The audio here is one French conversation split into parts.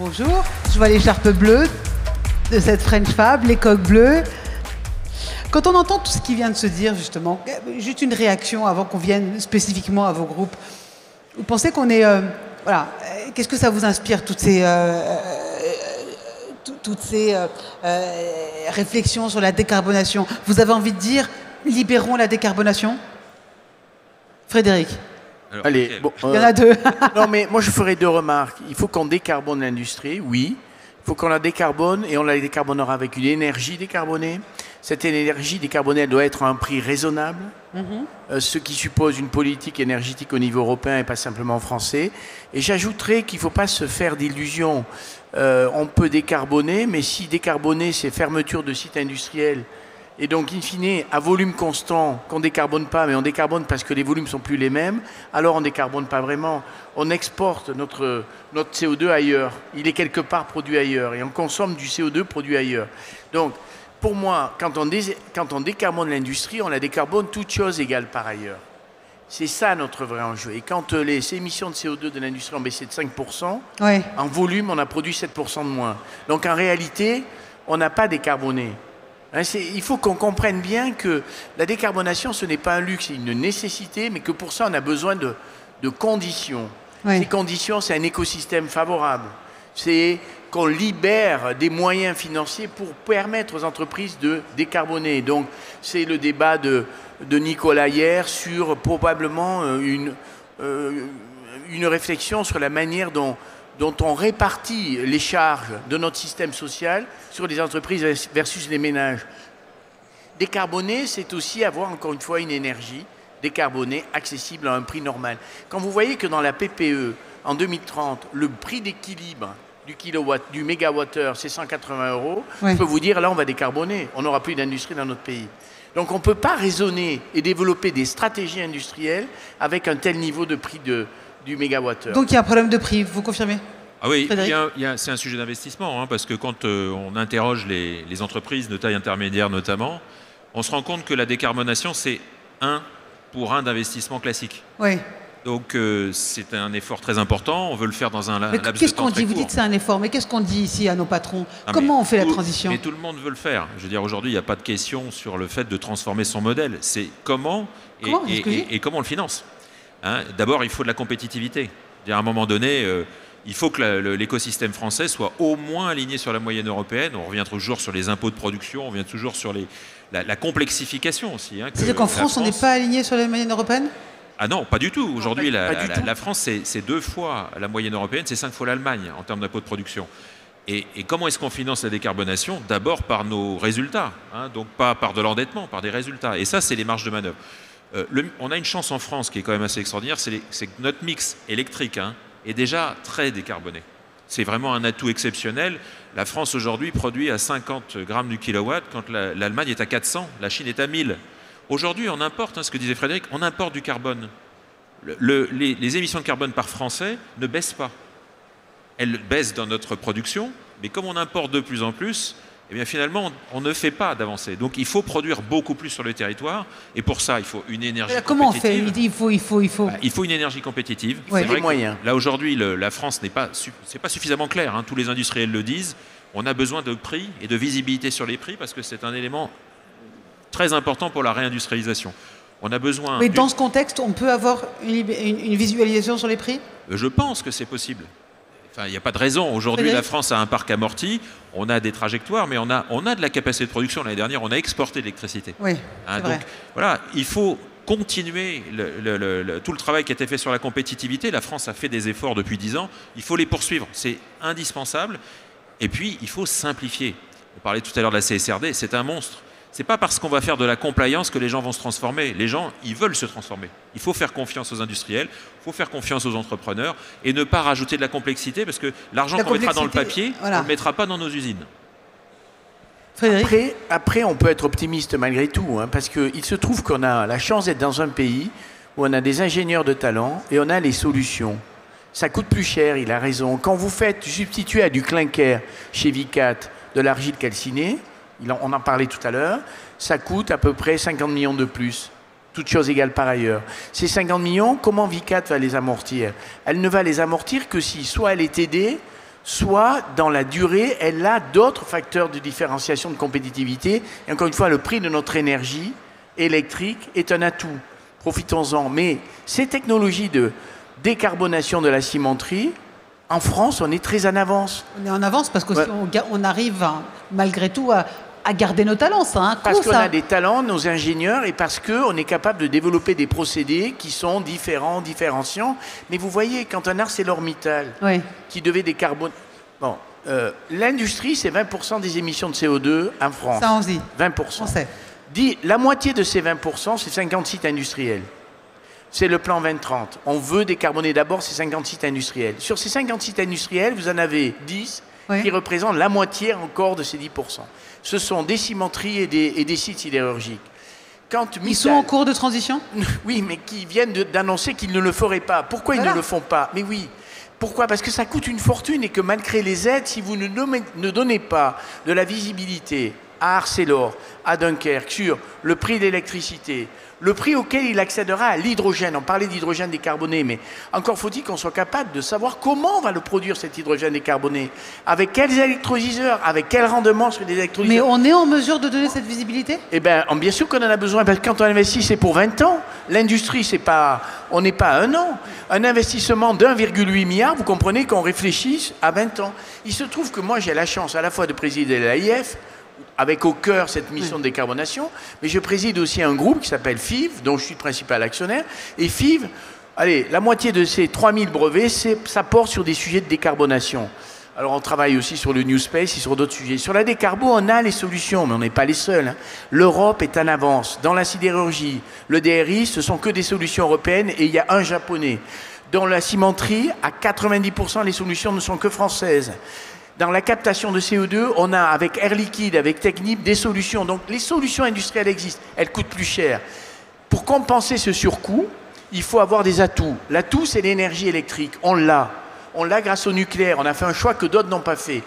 Bonjour, je vois l'écharpe bleue de cette French Fab, les coques bleues. Quand on entend tout ce qui vient de se dire, justement, juste une réaction avant qu'on vienne spécifiquement à vos groupes. Vous pensez qu'on est... voilà, qu'est-ce que ça vous inspire, toutes ces réflexions sur la décarbonation? Vous avez envie de dire, libérons la décarbonation? Frédéric? Alors, allez, bon, il y en a deux. Non, mais moi je ferai deux remarques. Il faut qu'on décarbone l'industrie, oui. Il faut qu'on la décarbone et on la décarbonera avec une énergie décarbonée. Cette énergie décarbonée, elle doit être à un prix raisonnable, ce qui suppose une politique énergétique au niveau européen et pas simplement français. Et j'ajouterais qu'il ne faut pas se faire d'illusions. On peut décarboner, mais si décarboner, c'est fermeture de sites industriels, et donc, in fine, à volume constant, qu'on ne décarbone pas, mais on décarbone parce que les volumes ne sont plus les mêmes, alors on ne décarbone pas vraiment. On exporte notre CO2 ailleurs. Il est quelque part produit ailleurs. Et on consomme du CO2 produit ailleurs. Donc, pour moi, quand on décarbone l'industrie, on la décarbone toute chose égale par ailleurs. C'est ça notre vrai enjeu. Et quand les émissions de CO2 de l'industrie ont baissé de 5%, ouais, en volume, on a produit 7% de moins. Donc, en réalité, on n'a pas décarboné. Il faut qu'on comprenne bien que la décarbonation, ce n'est pas un luxe, c'est une nécessité, mais que pour ça, on a besoin de conditions. Oui. Ces conditions, c'est un écosystème favorable. C'est qu'on libère des moyens financiers pour permettre aux entreprises de décarboner. Donc, c'est le débat de Nicolas hier sur probablement une réflexion sur la manière dont on répartit les charges de notre système social sur les entreprises versus les ménages. Décarboner, c'est aussi avoir, encore une fois, une énergie décarbonée, accessible à un prix normal. Quand vous voyez que dans la PPE, en 2030, le prix d'équilibre du mégawattheure, c'est 180 €, oui, je peux vous dire, là, on va décarboner. On n'aura plus d'industrie dans notre pays. Donc, on ne peut pas raisonner et développer des stratégies industrielles avec un tel niveau de prix du mégawattheure. Donc il y a un problème de prix, vous confirmez? Ah oui, c'est un sujet d'investissement, hein, parce que quand on interroge les entreprises de taille intermédiaire notamment, on se rend compte que la décarbonation, c'est 1 pour 1 d'investissement classique. Oui. Donc c'est un effort très important, on veut le faire dans un laps de temps très court. Qu'est-ce qu'on dit? Vous dites que c'est un effort, mais qu'est-ce qu'on dit ici à nos patrons? Comment on fait la transition? Mais tout le monde veut le faire. Je veux dire, aujourd'hui, il n'y a pas de question sur le fait de transformer son modèle. C'est comment et comment on le finance. Hein, d'abord, il faut de la compétitivité. À un moment donné, il faut que l'écosystème français soit au moins aligné sur la moyenne européenne. On revient toujours sur les impôts de production, on revient toujours sur la complexification aussi. Hein, c'est-à-dire qu'en France, on n'est pas aligné sur la moyenne européenne? Ah non, pas du tout. Aujourd'hui, la France, c'est 2 fois la moyenne européenne, c'est 5 fois l'Allemagne en termes d'impôts de production. Et comment est-ce qu'on finance la décarbonation? D'abord par nos résultats, hein, donc pas par de l'endettement, par des résultats. Et ça, c'est les marges de manœuvre. On a une chance en France qui est quand même assez extraordinaire, c'est que notre mix électrique est déjà très décarboné. C'est vraiment un atout exceptionnel. La France aujourd'hui produit à 50 grammes du kilowatt quand l'Allemagne est à 400, la Chine est à 1000. Aujourd'hui, on importe, ce que disait Frédéric, on importe du carbone. Les émissions de carbone par Français ne baissent pas. Elles baissent dans notre production, mais comme on importe de plus en plus, eh bien finalement, on ne fait pas d'avancée. Donc il faut produire beaucoup plus sur le territoire, et pour ça, il faut une énergie compétitive. Comment on fait? Il faut une énergie compétitive. Ouais. C'est vrai moyens. Là, aujourd'hui, la France n'est pas suffisamment claire. Hein. Tous les industriels le disent. On a besoin de prix et de visibilité sur les prix, parce que c'est un élément très important pour la réindustrialisation. On a besoin... Mais dans ce contexte, on peut avoir une visualisation sur les prix? Je pense que c'est possible. Enfin, il n'y a pas de raison. Aujourd'hui, la France a un parc amorti, on a des trajectoires, mais on a de la capacité de production. L'année dernière, on a exporté de l'électricité. Oui, donc, voilà, il faut continuer tout le travail qui a été fait sur la compétitivité. La France a fait des efforts depuis 10 ans. Il faut les poursuivre. C'est indispensable. Et puis, il faut simplifier. On parlait tout à l'heure de la CSRD. C'est un monstre. C'est pas parce qu'on va faire de la compliance que les gens vont se transformer. Les gens, ils veulent se transformer. Il faut faire confiance aux industriels, il faut faire confiance aux entrepreneurs et ne pas rajouter de la complexité, parce que l'argent qu'on mettra dans le papier, on ne le mettra pas dans nos usines. Après, on peut être optimiste malgré tout, hein, parce qu'il se trouve qu'on a la chance d'être dans un pays où on a des ingénieurs de talent et on a les solutions. Ça coûte plus cher, il a raison. Quand vous faites substituer à du clinker chez Vicat de l'argile calcinée, on en parlait tout à l'heure, ça coûte à peu près 50 millions de plus, toutes choses égales par ailleurs. Ces 50 millions, comment Vicat va les amortir? Elle ne va les amortir que si soit elle est aidée, soit dans la durée, elle a d'autres facteurs de différenciation de compétitivité. Et encore une fois, le prix de notre énergie électrique est un atout. Profitons-en. Mais ces technologies de décarbonation de la cimenterie, en France, on est très en avance. On est en avance parce qu'on arrive, malgré tout, à garder nos talents. Ça a un coût, parce qu'on a des talents, nos ingénieurs, et parce qu'on est capable de développer des procédés qui sont différents, différenciants. Mais vous voyez, quand un ArcelorMittal, qui devait décarboner... Bon, l'industrie, c'est 20% des émissions de CO2 en France. Ça, on dit. 20%. On sait. La moitié de ces 20%, c'est 50 sites industriels. C'est le plan 2030. On veut décarboner d'abord ces 50 sites industriels. Sur ces 50 sites industriels, vous en avez 10 qui représentent la moitié encore de ces 10%. Ce sont des cimenteries et des sites sidérurgiques. Ils sont en cours de transition? Oui, mais qui viennent d'annoncer qu'ils ne le feraient pas. Pourquoi ils ne le font pas? Mais oui. Pourquoi? Parce que ça coûte une fortune et que malgré les aides, si vous ne donnez pas de la visibilité à Arcelor, à Dunkerque, sur le prix de l'électricité, le prix auquel il accédera à l'hydrogène. On parlait d'hydrogène décarboné, mais encore faut-il qu'on soit capable de savoir comment on va le produire, cet hydrogène décarboné. Avec quels électrolyseurs, avec quel rendement sur les électrolyseurs. Mais on est en mesure de donner cette visibilité? Eh bien, bien sûr qu'on en a besoin, parce que quand on investit, c'est pour 20 ans. L'industrie, on n'est pas à 1 an. Un investissement d'1,8 milliard, vous comprenez qu'on réfléchisse à 20 ans. Il se trouve que moi, j'ai la chance à la fois de présider l'AIF, avec au cœur cette mission de décarbonation, mais je préside aussi un groupe qui s'appelle FIV, dont je suis le principal actionnaire. Et FIV, allez, la moitié de ces 3000 brevets, ça porte sur des sujets de décarbonation. Alors on travaille aussi sur le New Space et sur d'autres sujets. Sur la décarbo, on a les solutions, mais on n'est pas les seuls, hein. L'Europe est en avance. Dans la sidérurgie, le DRI, ce sont que des solutions européennes et il y a un japonais. Dans la cimenterie, à 90%, les solutions ne sont que françaises. Dans la captation de CO2, on a avec Air Liquide, avec Technip, des solutions. Donc les solutions industrielles existent, elles coûtent plus cher. Pour compenser ce surcoût, il faut avoir des atouts. L'atout, c'est l'énergie électrique. On l'a. On l'a grâce au nucléaire. On a fait un choix que d'autres n'ont pas fait.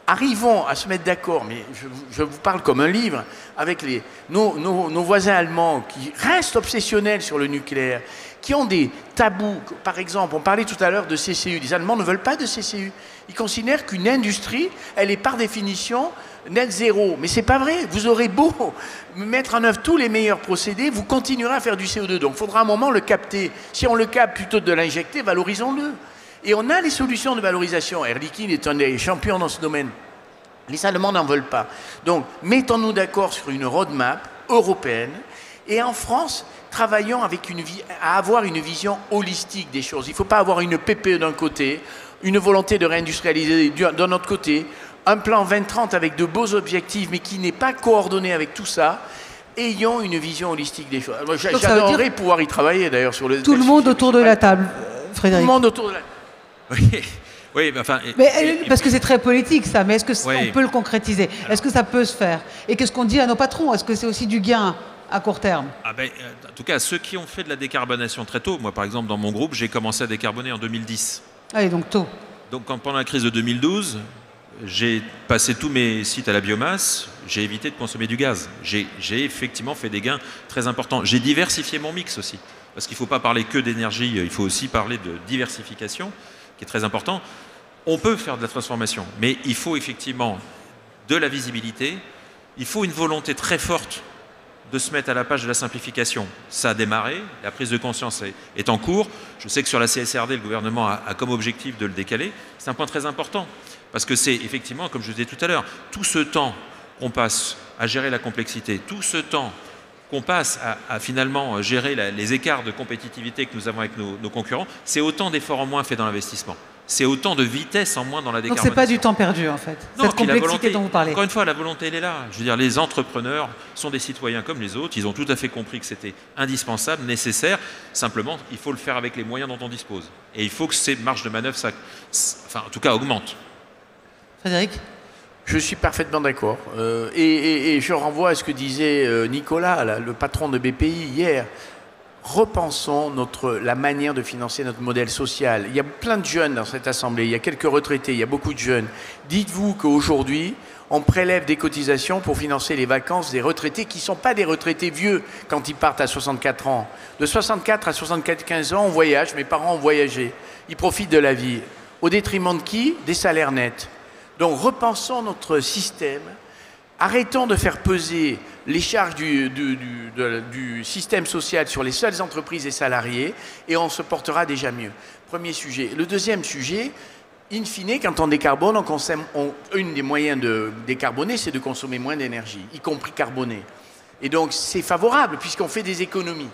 Arrivons à se mettre d'accord, mais je vous parle comme un livre, avec nos voisins allemands qui restent obsessionnels sur le nucléaire, qui ont des tabous. Par exemple, on parlait tout à l'heure de CCU. Les Allemands ne veulent pas de CCU. Ils considèrent qu'une industrie, elle est par définition net zéro. Mais c'est pas vrai. Vous aurez beau mettre en œuvre tous les meilleurs procédés, vous continuerez à faire du CO2. Donc il faudra un moment le capter. Si on le capte plutôt que de l'injecter, valorisons-le. Et on a les solutions de valorisation. Air Liquide est un des champions dans ce domaine. Les Allemands n'en veulent pas. Donc mettons-nous d'accord sur une roadmap européenne. Et en France, travaillons à avoir une vision holistique des choses. Il ne faut pas avoir une PPE d'un côté, une volonté de réindustrialiser d'un autre côté, un plan 2030 avec de beaux objectifs, mais qui n'est pas coordonné avec tout ça. Ayons une vision holistique des choses. J'adorerais pouvoir y travailler d'ailleurs sur le... Tout le monde autour de la table, Frédéric. Tout le monde autour de la table. Oui, mais enfin... parce que c'est très politique ça, mais est-ce qu'on peut le concrétiser? Est-ce que ça peut se faire? Et qu'est-ce qu'on dit à nos patrons? Est-ce que c'est aussi du gain à court terme? En tout cas, ceux qui ont fait de la décarbonation très tôt, moi par exemple dans mon groupe, j'ai commencé à décarboner en 2010. Ah, et donc tôt. Donc pendant la crise de 2012, j'ai passé tous mes sites à la biomasse, j'ai évité de consommer du gaz. J'ai effectivement fait des gains très importants. J'ai diversifié mon mix aussi, parce qu'il ne faut pas parler que d'énergie, il faut aussi parler de diversification, qui est très important. On peut faire de la transformation, mais il faut effectivement de la visibilité, il faut une volonté très forte de se mettre à la page de la simplification. Ça a démarré, la prise de conscience est en cours. Je sais que sur la CSRD, le gouvernement a comme objectif de le décaler. C'est un point très important, parce que c'est effectivement, comme je vous disais tout à l'heure, tout ce temps qu'on passe à gérer la complexité, tout ce temps qu'on passe à finalement gérer les écarts de compétitivité que nous avons avec nos concurrents, c'est autant d'efforts en moins faits dans l'investissement. C'est autant de vitesse en moins dans la décarbonation. Donc c'est pas du temps perdu en fait, non, cette complexité dont vous parlez. Encore une fois, la volonté elle est là. Je veux dire, les entrepreneurs sont des citoyens comme les autres. Ils ont tout à fait compris que c'était indispensable, nécessaire. Simplement, il faut le faire avec les moyens dont on dispose. Et il faut que ces marges de manœuvre, en tout cas, augmentent. Frédéric ? Je suis parfaitement d'accord. Et je renvoie à ce que disait Nicolas, le patron de BPI, hier. Repensons la manière de financer notre modèle social. Il y a plein de jeunes dans cette assemblée, il y a quelques retraités, il y a beaucoup de jeunes. Dites-vous qu'aujourd'hui, on prélève des cotisations pour financer les vacances des retraités qui ne sont pas des retraités vieux quand ils partent à 64 ans. De 64 à 75 ans, on voyage, mes parents ont voyagé, ils profitent de la vie. Au détriment de qui? Des salaires nets. Donc repensons notre système, arrêtons de faire peser les charges du système social sur les seules entreprises et salariés et on se portera déjà mieux. Premier sujet. Le deuxième sujet, in fine, quand on décarbone, un des moyens de décarboner, c'est de consommer moins d'énergie, y compris carbonée. Et donc c'est favorable puisqu'on fait des économies.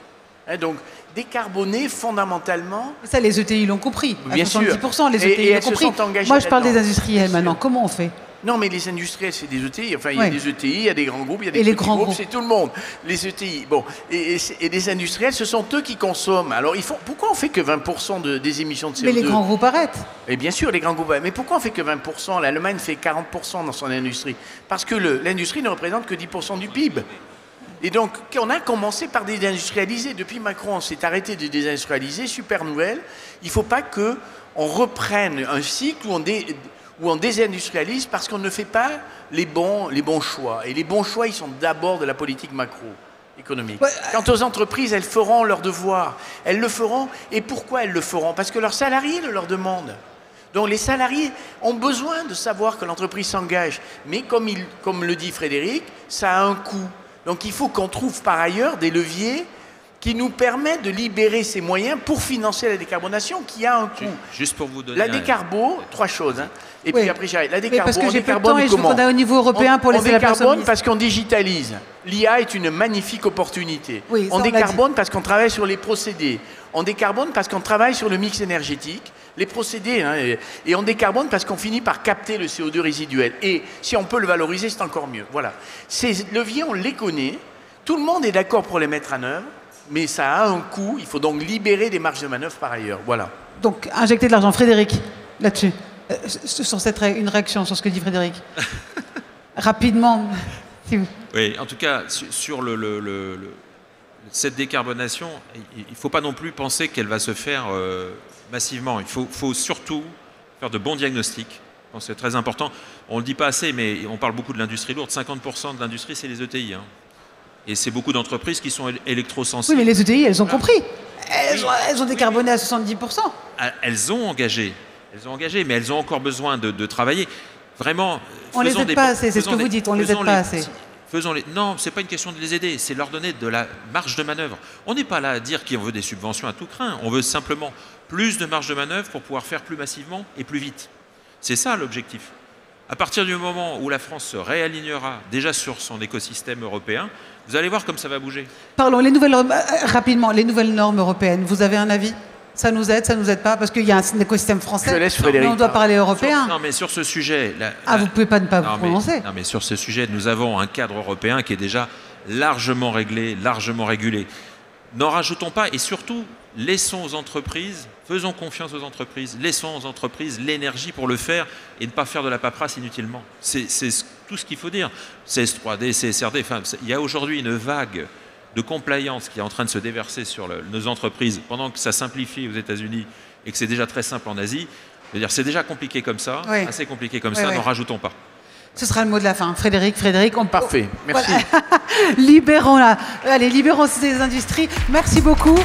Hein, donc décarboner fondamentalement... Ça, les ETI l'ont compris. Bien 70%, sûr. les ETI l'ont compris. Moi, je parle des industriels maintenant. Comment on fait? Non, mais les industriels, c'est des ETI. Enfin, il y a des ETI, il y a des grands groupes, il y a des petits groupes, c'est tout le monde. Les ETI. Bon, et les industriels, ce sont eux qui consomment. Alors, pourquoi on fait que 20% des émissions de CO2? Mais les grands groupes arrêtent. Et bien sûr, les grands groupes arrêtent. Mais pourquoi on fait que 20%? L'Allemagne fait 40% dans son industrie. Parce que l'industrie ne représente que 10% du PIB. Et donc, on a commencé par désindustrialiser. Depuis Macron, on s'est arrêté de désindustrialiser. Super nouvelle. Il ne faut pas qu'on reprenne un cycle où on désindustrialise parce qu'on ne fait pas les bons choix. Et les bons choix, ils sont d'abord de la politique macroéconomique. Ouais. Quant aux entreprises, elles feront leur devoir. Elles le feront. Et pourquoi elles le feront? Parce que leurs salariés le leur demandent. Donc les salariés ont besoin de savoir que l'entreprise s'engage. Mais comme le dit Frédéric, ça a un coût. Donc il faut qu'on trouve par ailleurs des leviers qui nous permettent de libérer ces moyens pour financer la décarbonation qui a un coût. Juste pour vous donner... La décarbo, trois choses. Hein. Et puis après j'arrête. La décarbo, parce que on décarbone et comment? On a au niveau européen pour laisser la place. On décarbone parce qu'on digitalise. L'IA est une magnifique opportunité. Oui, on décarbone parce qu'on travaille sur les procédés. On décarbone parce qu'on travaille sur le mix énergétique, les procédés. Hein, et on décarbone parce qu'on finit par capter le CO2 résiduel. Et si on peut le valoriser, c'est encore mieux. Voilà. Ces leviers, on les connaît. Tout le monde est d'accord pour les mettre en œuvre. Mais ça a un coût, il faut donc libérer des marges de manœuvre par ailleurs. Voilà. Donc, injecter de l'argent. Frédéric, là-dessus, sur une réaction sur ce que dit Frédéric. Rapidement. Si vous... Oui, en tout cas, sur cette décarbonation, il ne faut pas non plus penser qu'elle va se faire massivement. Il faut surtout faire de bons diagnostics. C'est très important. On ne le dit pas assez, mais on parle beaucoup de l'industrie lourde. 50% de l'industrie, c'est les ETI. Hein. Et c'est beaucoup d'entreprises qui sont électrosensibles. Oui, mais les ETI, elles ont compris. Elles ont décarboné à 70%. Elles ont engagé, mais elles ont encore besoin de travailler. Vraiment, on ne les aide pas assez, c'est ce que vous dites, on ne les aide pas assez. Non, ce n'est pas une question de les aider, c'est leur donner de la marge de manœuvre. On n'est pas là à dire qu'on veut des subventions à tout crin, on veut simplement plus de marge de manœuvre pour pouvoir faire plus massivement et plus vite. C'est ça l'objectif. À partir du moment où la France se réalignera déjà sur son écosystème européen, vous allez voir comme ça va bouger. Parlons rapidement, les nouvelles normes européennes. Vous avez un avis? Ça nous aide pas? Parce qu'il y a un écosystème français, je laisse Frédéric, mais on doit parler européen. Non, mais sur ce sujet... vous ne pouvez pas ne pas vous prononcer. Non, mais sur ce sujet, nous avons un cadre européen qui est déjà largement réglé, largement régulé. N'en rajoutons pas et surtout, laissons aux entreprises, faisons confiance aux entreprises, laissons aux entreprises l'énergie pour le faire et ne pas faire de la paperasse inutilement. C'est tout ce qu'il faut dire. CS3D, CSRD, enfin, il y a aujourd'hui une vague de compliance qui est en train de se déverser sur nos entreprises pendant que ça simplifie aux États-Unis et que c'est déjà très simple en Asie. C'est déjà compliqué comme ça, assez compliqué comme ça, n'en rajoutons pas. Ce sera le mot de la fin. Frédéric, Parfait, merci. Voilà. Libérons ces industries. Merci beaucoup.